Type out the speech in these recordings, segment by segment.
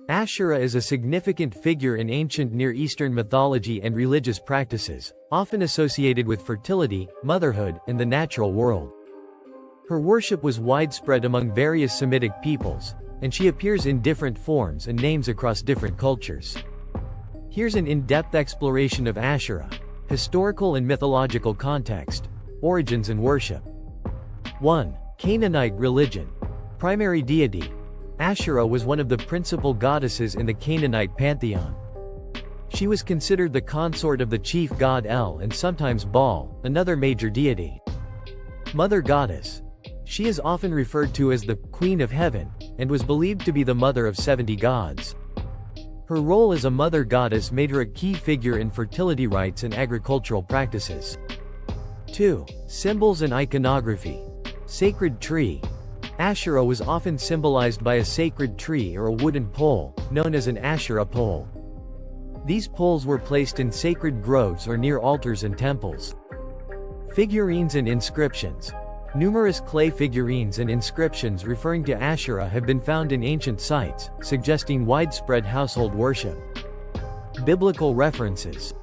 Asherah is a significant figure in ancient Near Eastern mythology and religious practices, often associated with fertility, motherhood, and the natural world. Her worship was widespread among various Semitic peoples, and she appears in different forms and names across different cultures. Here's an in-depth exploration of Asherah: historical and mythological context, origins and worship. 1. Canaanite religion. Primary deity. Asherah was one of the principal goddesses in the Canaanite pantheon. She was considered the consort of the chief god El and sometimes Baal, another major deity. Mother goddess. She is often referred to as the Queen of Heaven, and was believed to be the mother of 70 gods. Her role as a mother goddess made her a key figure in fertility rites and agricultural practices. 2. Symbols and iconography. Sacred tree. Asherah was often symbolized by a sacred tree or a wooden pole, known as an Asherah pole. These poles were placed in sacred groves or near altars and temples. Figurines and inscriptions. Numerous clay figurines and inscriptions referring to Asherah have been found in ancient sites, suggesting widespread household worship. Biblical references.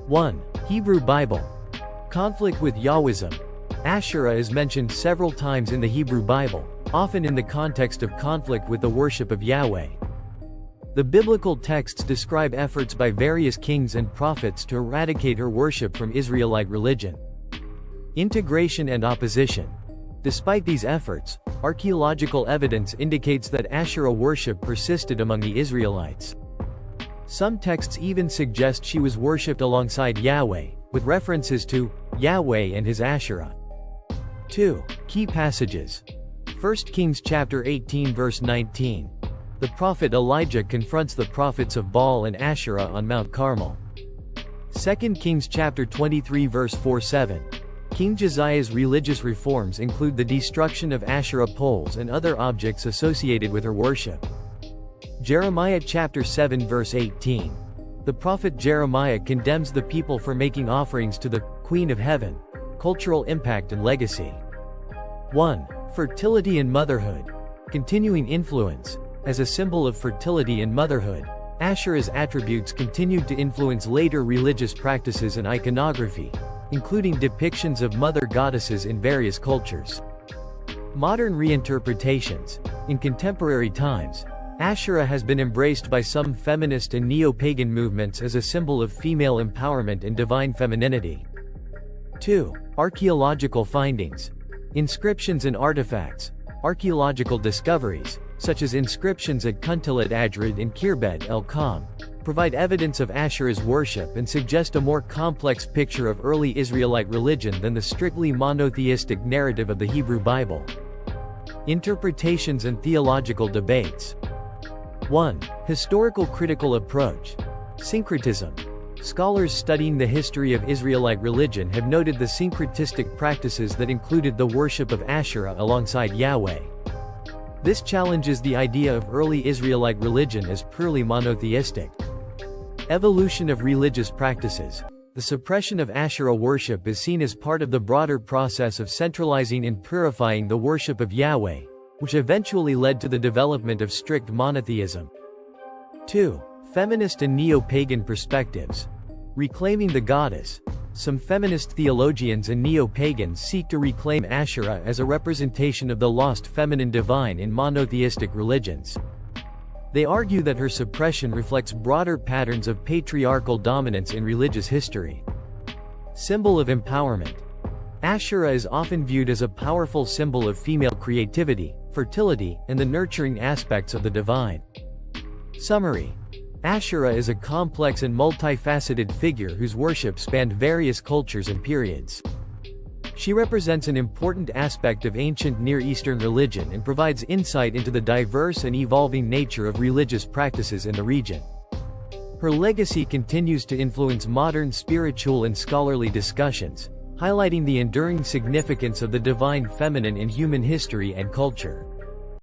1. Hebrew Bible. Conflict with Yahwism. Asherah is mentioned several times in the Hebrew Bible, often in the context of conflict with the worship of Yahweh. The biblical texts describe efforts by various kings and prophets to eradicate her worship from Israelite religion. Integration and opposition. Despite these efforts, archaeological evidence indicates that Asherah worship persisted among the Israelites. Some texts even suggest she was worshipped alongside Yahweh, with references to Yahweh and his Asherah. 2. Key passages. 1 Kings chapter 18 verse 19. The prophet Elijah confronts the prophets of Baal and Asherah on Mount Carmel. 2 Kings chapter 23 verse 4-7. King Josiah's religious reforms include the destruction of Asherah poles and other objects associated with her worship. Jeremiah chapter 7 verse 18. The prophet Jeremiah condemns the people for making offerings to the Queen of Heaven. Cultural impact and legacy. 1. Fertility and motherhood. Continuing influence. As a symbol of fertility and motherhood, Asherah's attributes continued to influence later religious practices and iconography, including depictions of mother goddesses in various cultures. Modern reinterpretations. In contemporary times, Asherah has been embraced by some feminist and neo-pagan movements as a symbol of female empowerment and divine femininity. 2. Archaeological findings. Inscriptions and artifacts. Archaeological discoveries, such as inscriptions at Kuntilat Ajrid and Khirbet el-Kham, provide evidence of Asherah's worship and suggest a more complex picture of early Israelite religion than the strictly monotheistic narrative of the Hebrew Bible. Interpretations and theological debates. 1. Historical critical approach. Syncretism. Scholars studying the history of Israelite religion have noted the syncretistic practices that included the worship of Asherah alongside Yahweh. This challenges the idea of early Israelite religion as purely monotheistic. Evolution of religious practices. The suppression of Asherah worship is seen as part of the broader process of centralizing and purifying the worship of Yahweh, which eventually led to the development of strict monotheism. 2. Feminist and neo-pagan perspectives. Reclaiming the goddess. Some feminist theologians and neo-pagans seek to reclaim Asherah as a representation of the lost feminine divine in monotheistic religions. They argue that her suppression reflects broader patterns of patriarchal dominance in religious history. Symbol of empowerment. Asherah is often viewed as a powerful symbol of female creativity, fertility, and the nurturing aspects of the divine. Summary. Asherah is a complex and multifaceted figure whose worship spanned various cultures and periods. She represents an important aspect of ancient Near Eastern religion and provides insight into the diverse and evolving nature of religious practices in the region. Her legacy continues to influence modern spiritual and scholarly discussions, highlighting the enduring significance of the divine feminine in human history and culture.